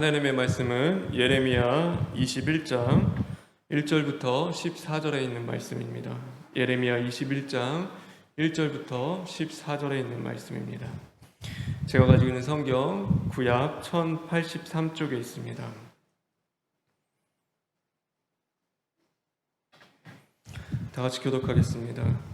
하나님의 말씀은 예레미야 21장 1절부터 14절에 있는 말씀입니다. 예레미야 21장 1절부터 14절에 있는 말씀입니다. 제가 가지고 있는 성경 구약 1083쪽에 있습니다. 다 같이 교독하겠습니다.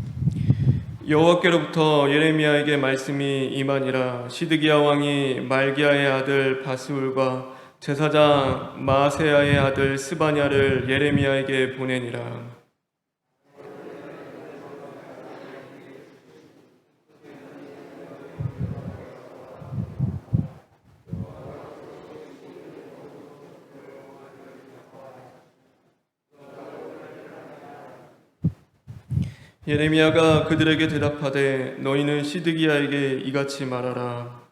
여호와께로부터 예레미야에게 말씀이 임하니라. 시드기야 왕이 말기야의 아들 바스울과 제사장 마세야의 아들 스바냐를 예레미야에게 보내니라. 예레미야가 그들에게 대답하되 너희는 시드기야에게 이같이 말하라.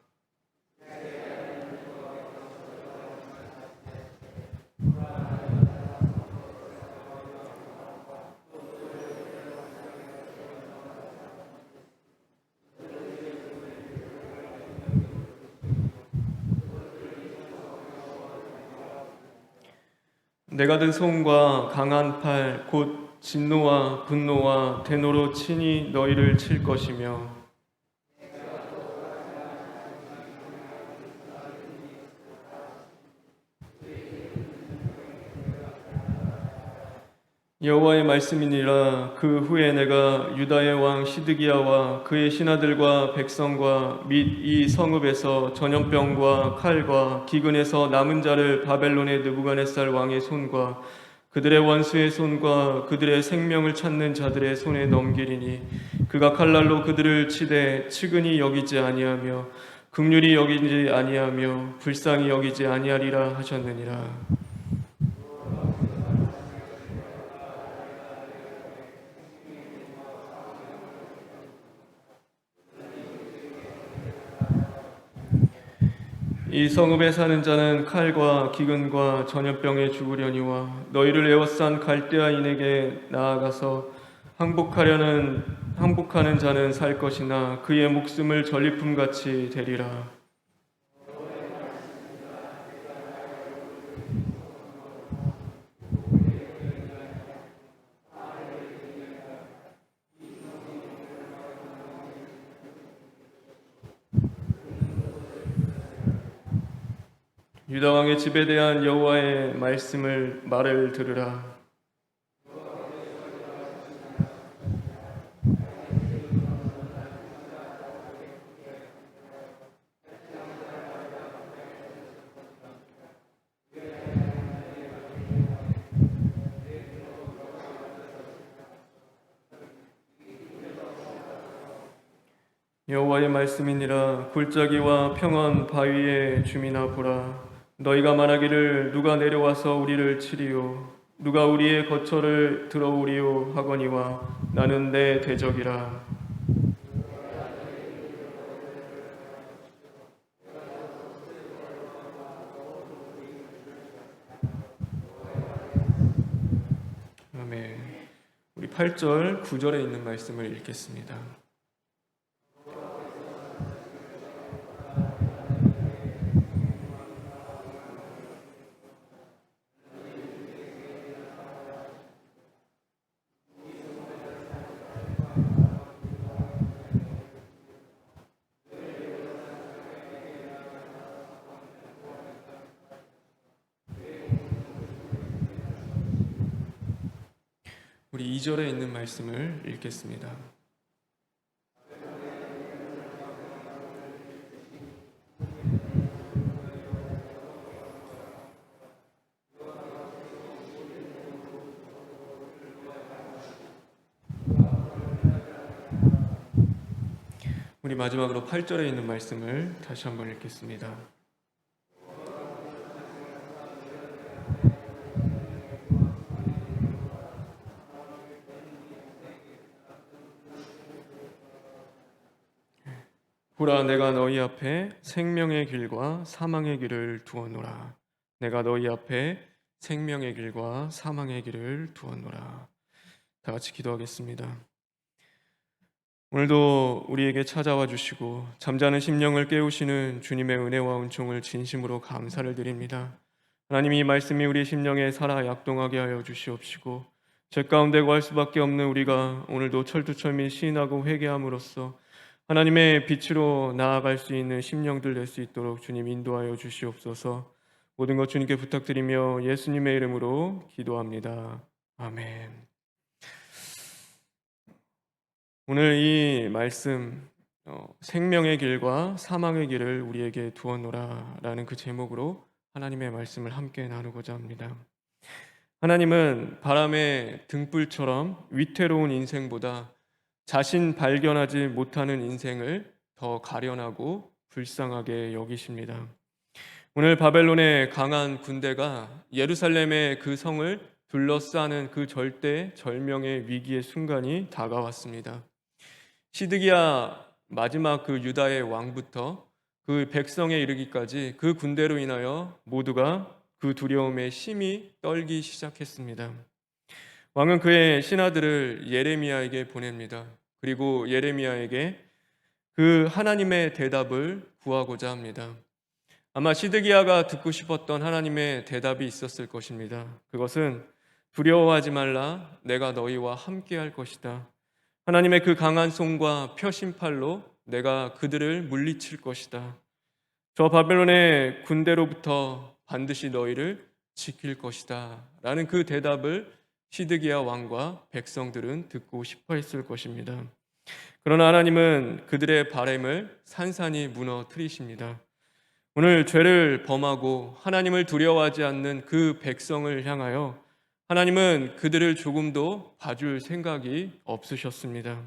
내가 든 손과 강한 팔 곧 진노와 분노와 대노로 친히 너희를 칠 것이며 여호와의 말씀이니라. 그 후에 내가 유다의 왕 시드기야와 그의 신하들과 백성과 및 이 성읍에서 전염병과 칼과 기근에서 남은 자를 바벨론의 느부갓네살 왕의 손과 그들의 원수의 손과 그들의 생명을 찾는 자들의 손에 넘기리니 그가 칼날로 그들을 치되 측은히 여기지 아니하며 긍휼히 여기지 아니하며 불쌍히 여기지 아니하리라 하셨느니라. 이 성읍에 사는 자는 칼과 기근과 전염병에 죽으려니와 너희를 에워싼 갈대아인에게 나아가서 항복하는 자는 살 것이나 그의 목숨을 전리품같이 되리라. 유다 왕의 집에 대한 여호와의 말을 들으라. 여호와의 말씀이니라. 골짜기와 평원 바위의 주민아 보라. 너희가 말하기를 누가 내려와서 우리를 치리요 누가 우리의 거처를 들어오리요 하거니와 나는 내 대적이라. 아멘. 우리 8절 9절에 있는 말씀을 읽겠습니다. 우리 2절에 있는 말씀을 읽겠습니다. 우리 마지막으로 8절에 있는 말씀을 다시 한번 읽겠습니다. 보라, 내가 너희 앞에 생명의 길과 사망의 길을 두었노라. 내가 너희 앞에 생명의 길과 사망의 길을 두었노라. 다 같이 기도하겠습니다. 오늘도 우리에게 찾아와 주시고 잠자는 심령을 깨우시는 주님의 은혜와 은총을 진심으로 감사를 드립니다. 하나님, 이 말씀이 우리 심령에 살아 약동하게 하여 주시옵시고 죄 가운데 거할 수밖에 없는 우리가 오늘도 철두철미 시인하고 회개함으로써 하나님의 빛으로 나아갈 수 있는 심령들 될 수 있도록 주님 인도하여 주시옵소서. 모든 것 주님께 부탁드리며 예수님의 이름으로 기도합니다. 아멘. 오늘 이 말씀, 생명의 길과 사망의 길을 우리에게 두었노라라는 그 제목으로 하나님의 말씀을 함께 나누고자 합니다. 하나님은 바람의 등불처럼 위태로운 인생보다 자신 발견하지 못하는 인생을 더 가련하고 불쌍하게 여기십니다. 오늘 바벨론의 강한 군대가 예루살렘의 그 성을 둘러싸는 그 절대 절명의 위기의 순간이 다가왔습니다. 시드기야 마지막 그 유다의 왕부터 그 백성에 이르기까지 그 군대로 인하여 모두가 그 두려움에 심히 떨기 시작했습니다. 왕은 그의 신하들을 예레미야에게 보냅니다. 그리고 예레미야에게 그 하나님의 대답을 구하고자 합니다. 아마 시드기야가 듣고 싶었던 하나님의 대답이 있었을 것입니다. 그것은 두려워하지 말라, 내가 너희와 함께할 것이다. 하나님의 그 강한 손과 표심팔로 내가 그들을 물리칠 것이다. 저 바벨론의 군대로부터 반드시 너희를 지킬 것이다. 라는 그 대답을 시드기야 왕과 백성들은 듣고 싶어 했을 것입니다. 그러나 하나님은 그들의 바램을 산산이 무너뜨리십니다. 오늘 죄를 범하고 하나님을 두려워하지 않는 그 백성을 향하여 하나님은 그들을 조금도 봐줄 생각이 없으셨습니다.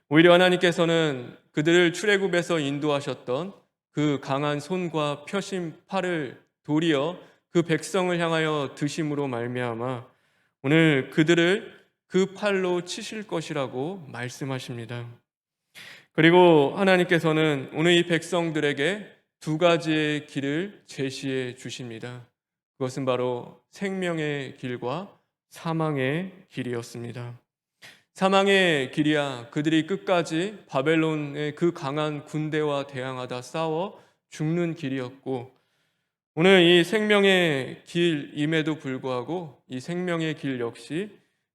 오히려 하나님께서는 그들을 출애굽에서 인도하셨던 그 강한 손과 펴신 팔을 도리어 그 백성을 향하여 드심으로 말미암아 오늘 그들을 그 팔로 치실 것이라고 말씀하십니다. 그리고 하나님께서는 오늘 이 백성들에게 두 가지의 길을 제시해 주십니다. 그것은 바로 생명의 길과 사망의 길이었습니다. 사망의 길이야 그들이 끝까지 바벨론의 그 강한 군대와 대항하다 싸워 죽는 길이었고, 오늘 이 생명의 길임에도 불구하고 이 생명의 길 역시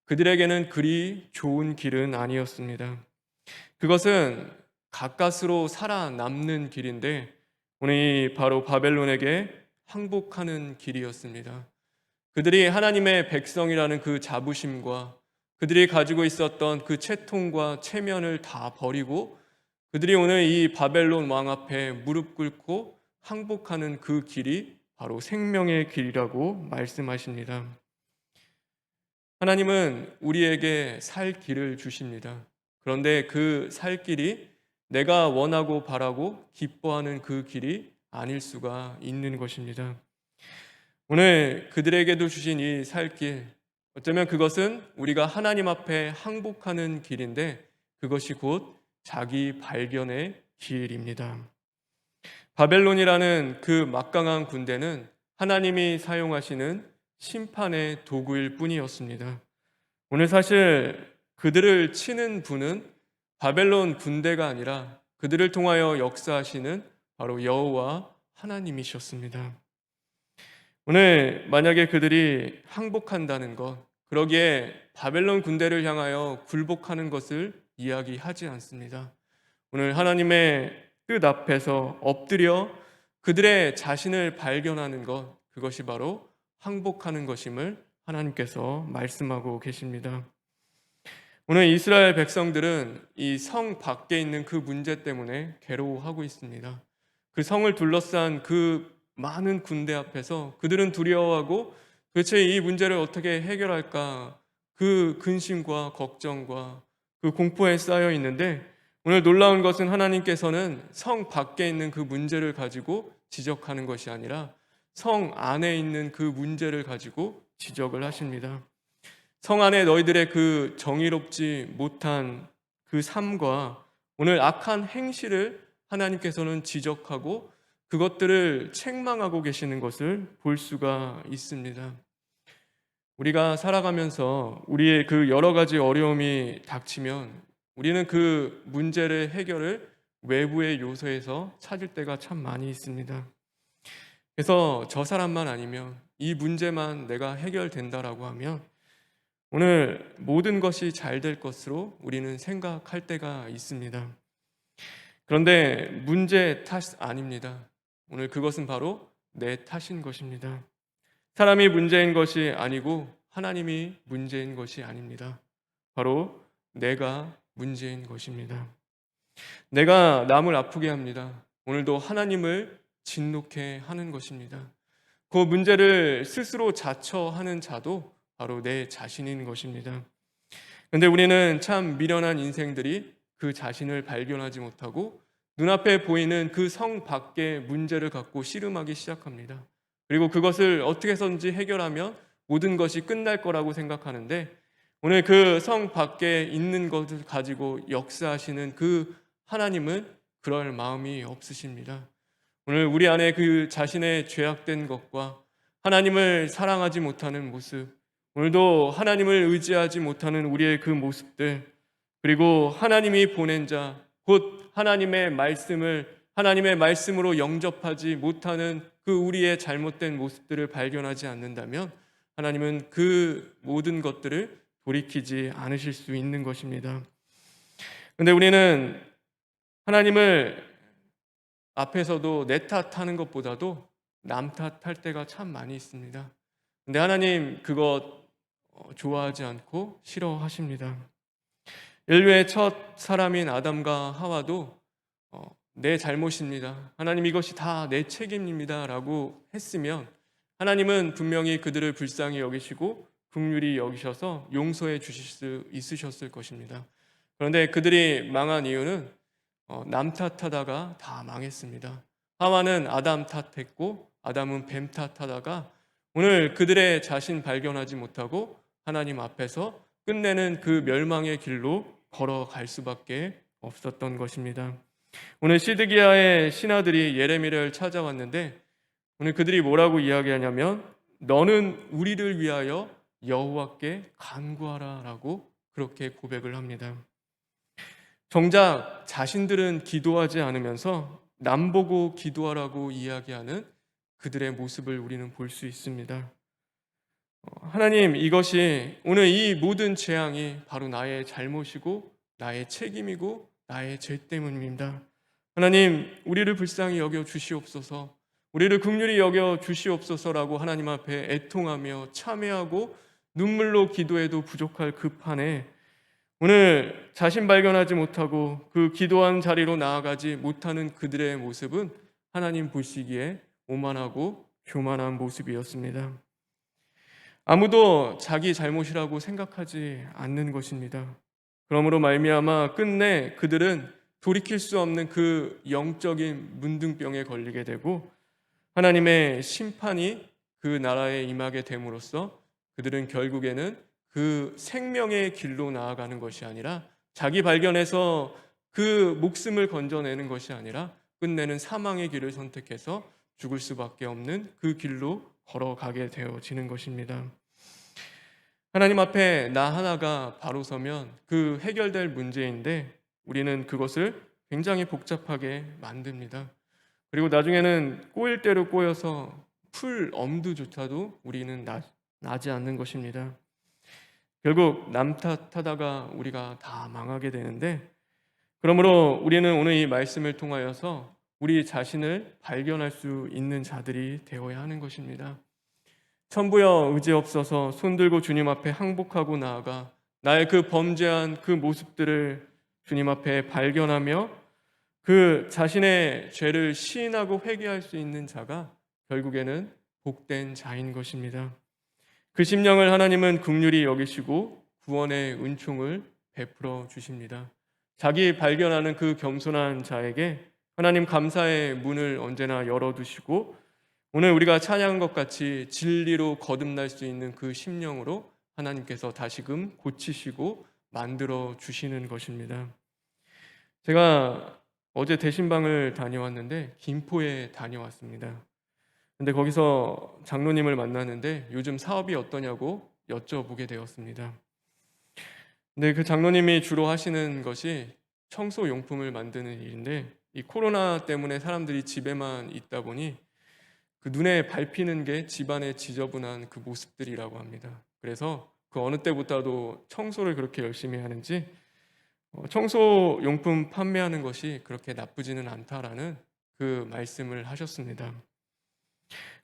그들에게는 그리 좋은 길은 아니었습니다. 그것은 가까스로 살아남는 길인데 오늘 이 바로 바벨론에게 항복하는 길이었습니다. 그들이 하나님의 백성이라는 그 자부심과 그들이 가지고 있었던 그 채통과 체면을 다 버리고 그들이 오늘 이 바벨론 왕 앞에 무릎 꿇고 항복하는 그 길이 바로 생명의 길이라고 말씀하십니다. 하나님은 우리에게 살 길을 주십니다. 그런데 그 살 길이 내가 원하고 바라고 기뻐하는 그 길이 아닐 수가 있는 것입니다. 오늘 그들에게도 주신 이 살 길, 어쩌면 그것은 우리가 하나님 앞에 항복하는 길인데 그것이 곧 자기 발견의 길입니다. 바벨론이라는 그 막강한 군대는 하나님이 사용하시는 심판의 도구일 뿐이었습니다. 오늘 사실 그들을 치는 분은 바벨론 군대가 아니라 그들을 통하여 역사하시는 바로 여호와 하나님이셨습니다. 오늘 만약에 그들이 항복한다는 것, 그러기에 바벨론 군대를 향하여 굴복하는 것을 이야기하지 않습니다. 오늘 하나님의 뜻 앞에서 엎드려 그들의 자신을 발견하는 것, 그것이 바로 항복하는 것임을 하나님께서 말씀하고 계십니다. 오늘 이스라엘 백성들은 이 성 밖에 있는 그 문제 때문에 괴로워하고 있습니다. 그 성을 둘러싼 그 많은 군대 앞에서 그들은 두려워하고 도대체 이 문제를 어떻게 해결할까, 그 근심과 걱정과 그 공포에 쌓여 있는데, 오늘 놀라운 것은 하나님께서는 성 밖에 있는 그 문제를 가지고 지적하는 것이 아니라 성 안에 있는 그 문제를 가지고 지적을 하십니다. 성 안에 너희들의 그 정의롭지 못한 그 삶과 오늘 악한 행실을 하나님께서는 지적하고 그것들을 책망하고 계시는 것을 볼 수가 있습니다. 우리가 살아가면서 우리의 그 여러 가지 어려움이 닥치면 우리는 그 문제를 해결을 외부의 요소에서 찾을 때가 참 많이 있습니다. 그래서 저 사람만 아니면 이 문제만 내가 해결된다라고 하면 오늘 모든 것이 잘 될 것으로 우리는 생각할 때가 있습니다. 그런데 문제 탓 아닙니다. 오늘 그것은 바로 내 탓인 것입니다. 사람이 문제인 것이 아니고 하나님이 문제인 것이 아닙니다. 바로 내가 문제인 것입니다. 내가 남을 아프게 합니다. 오늘도 하나님을 진노케 하는 것입니다. 그 문제를 스스로 자처하는 자도 바로 내 자신인 것입니다. 그런데 우리는 참 미련한 인생들이 그 자신을 발견하지 못하고 눈앞에 보이는 그 성 밖의 문제를 갖고 씨름하기 시작합니다. 그리고 그것을 어떻게 해서든지 해결하면 모든 것이 끝날 거라고 생각하는데 오늘 그 성 밖에 있는 것을 가지고 역사하시는 그 하나님은 그럴 마음이 없으십니다. 오늘 우리 안에 그 자신의 죄악된 것과 하나님을 사랑하지 못하는 모습, 오늘도 하나님을 의지하지 못하는 우리의 그 모습들, 그리고 하나님이 보낸 자, 곧 하나님의 말씀으로 영접하지 못하는 그 우리의 잘못된 모습들을 발견하지 않는다면 하나님은 그 모든 것들을 돌이키지 않으실 수 있는 것입니다. 그런데 우리는 하나님을 앞에서도 내 탓하는 것보다도 남 탓할 때가 참 많이 있습니다. 근데 하나님 그것 좋아하지 않고 싫어하십니다. 인류의 첫 사람인 아담과 하와도 내 잘못입니다. 하나님 이것이 다 내 책임입니다. 라고 했으면 하나님은 분명히 그들을 불쌍히 여기시고 긍휼히 여기셔서 용서해 주실 수 있으셨을 것입니다. 그런데 그들이 망한 이유는 남 탓하다가 다 망했습니다. 하와는 아담 탓했고 아담은 뱀 탓하다가 오늘 그들의 자신 발견하지 못하고 하나님 앞에서 끝내는 그 멸망의 길로 걸어갈 수밖에 없었던 것입니다. 오늘 시드기야의 신하들이 예레미야를 찾아왔는데 오늘 그들이 뭐라고 이야기하냐면 너는 우리를 위하여 여호와께 간구하라라고 그렇게 고백을 합니다. 정작 자신들은 기도하지 않으면서 남 보고 기도하라고 이야기하는 그들의 모습을 우리는 볼 수 있습니다. 하나님 이것이 오늘 이 모든 재앙이 바로 나의 잘못이고 나의 책임이고 나의 죄 때문입니다. 하나님 우리를 불쌍히 여겨 주시옵소서, 우리를 긍휼히 여겨 주시옵소서라고 하나님 앞에 애통하며 참회하고 눈물로 기도해도 부족할 그 판에 오늘 자신 발견하지 못하고 그 기도한 자리로 나아가지 못하는 그들의 모습은 하나님 보시기에 오만하고 교만한 모습이었습니다. 아무도 자기 잘못이라고 생각하지 않는 것입니다. 그러므로 말미암아 끝내 그들은 돌이킬 수 없는 그 영적인 문둥병에 걸리게 되고 하나님의 심판이 그 나라에 임하게 됨으로써 그들은 결국에는 그 생명의 길로 나아가는 것이 아니라 자기 발견해서 그 목숨을 건져내는 것이 아니라 끝내는 사망의 길을 선택해서 죽을 수밖에 없는 그 길로 걸어가게 되어지는 것입니다. 하나님 앞에 나 하나가 바로 서면 그 해결될 문제인데 우리는 그것을 굉장히 복잡하게 만듭니다. 그리고 나중에는 꼬일 대로 꼬여서 풀 엄두조차도 우리는 나지 않는 것입니다. 결국 남 탓하다가 우리가 다 망하게 되는데 그러므로 우리는 오늘 이 말씀을 통하여서 우리 자신을 발견할 수 있는 자들이 되어야 하는 것입니다. 천부여 의지없어서 손들고 주님 앞에 항복하고 나아가 나의 그 범죄한 그 모습들을 주님 앞에 발견하며 그 자신의 죄를 시인하고 회개할 수 있는 자가 결국에는 복된 자인 것입니다. 그 심령을 하나님은 긍휼히 여기시고 구원의 은총을 베풀어 주십니다. 자기 발견하는 그 겸손한 자에게 하나님 감사의 문을 언제나 열어두시고 오늘 우리가 찬양한 것 같이 진리로 거듭날 수 있는 그 심령으로 하나님께서 다시금 고치시고 만들어 주시는 것입니다. 제가 어제 대신방을 다녀왔는데 김포에 다녀왔습니다. 근데 거기서 장로님을 만났는데 요즘 사업이 어떠냐고 여쭤보게 되었습니다. 근데 그 장로님이 주로 하시는 것이 청소 용품을 만드는 일인데, 이 코로나 때문에 사람들이 집에만 있다 보니 그 눈에 밟히는 게 집안의 지저분한 그 모습들이라고 합니다. 그래서 그 어느 때보다도 청소를 그렇게 열심히 하는지 청소 용품 판매하는 것이 그렇게 나쁘지는 않다라는 그 말씀을 하셨습니다.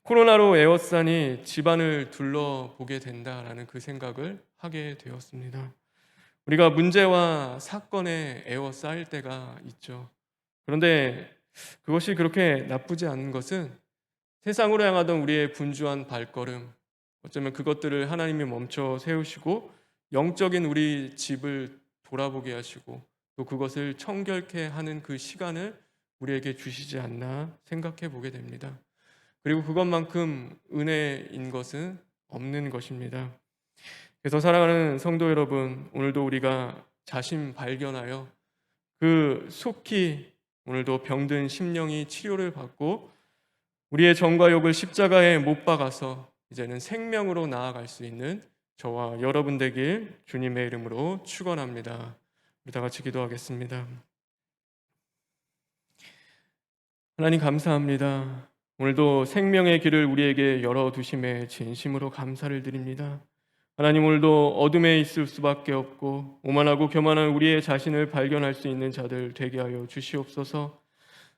코로나로 에어싼이 집안을 둘러보게 된다라는 그 생각을 하게 되었습니다. 우리가 문제와 사건에 에워싸일 때가 있죠. 그런데 그것이 그렇게 나쁘지 않은 것은 세상으로 향하던 우리의 분주한 발걸음, 어쩌면 그것들을 하나님이 멈춰 세우시고 영적인 우리 집을 돌아보게 하시고 또 그것을 청결케 하는 그 시간을 우리에게 주시지 않나 생각해 보게 됩니다. 그리고 그것만큼 은혜인 것은 없는 것입니다. 그래서 사랑하는 성도 여러분, 오늘도 우리가 자신 발견하여 그 속히 오늘도 병든 심령이 치료를 받고 우리의 정과 욕을 십자가에 못 박아서 이제는 생명으로 나아갈 수 있는 저와 여러분 되길 주님의 이름으로 축원합니다. 우리 다 같이 기도하겠습니다. 하나님 감사합니다. 오늘도 생명의 길을 우리에게 열어두심에 진심으로 감사를 드립니다. 하나님, 오늘도 어둠에 있을 수밖에 없고 오만하고 교만한 우리의 자신을 발견할 수 있는 자들 되게 하여 주시옵소서.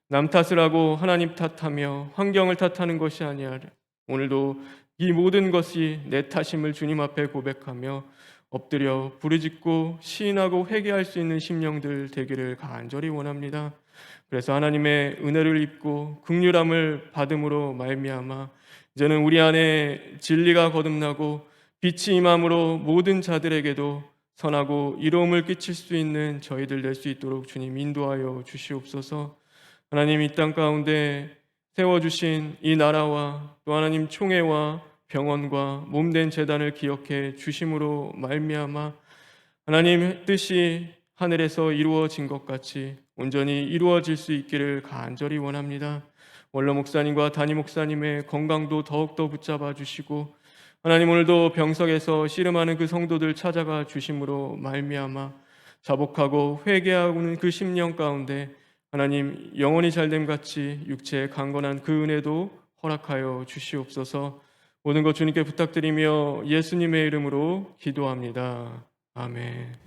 남 탓을 하고 하나님 탓하며 환경을 탓하는 것이 아니라 오늘도 이 모든 것이 내 탓임을 주님 앞에 고백하며 엎드려 부르짖고 시인하고 회개할 수 있는 심령들 되기를 간절히 원합니다. 그래서 하나님의 은혜를 입고 긍휼함을 받음으로 말미암아 이제는 우리 안에 진리가 거듭나고 빛이 임함으로 모든 자들에게도 선하고 이로움을 끼칠 수 있는 저희들 될 수 있도록 주님 인도하여 주시옵소서. 하나님, 이 땅 가운데 세워주신 이 나라와 또 하나님 총회와 병원과 몸된 재단을 기억해 주심으로 말미암아 하나님 뜻이 하늘에서 이루어진 것 같이 온전히 이루어질 수 있기를 간절히 원합니다. 원로 목사님과 담임 목사님의 건강도 더욱더 붙잡아 주시고 하나님, 오늘도 병석에서 씨름하는 그 성도들 찾아가 주심으로 말미암아 자복하고 회개하고는 그 심령 가운데 하나님 영혼이 잘됨 같이 육체의 강건한 그 은혜도 허락하여 주시옵소서. 모든 것 주님께 부탁드리며 예수님의 이름으로 기도합니다. 아멘.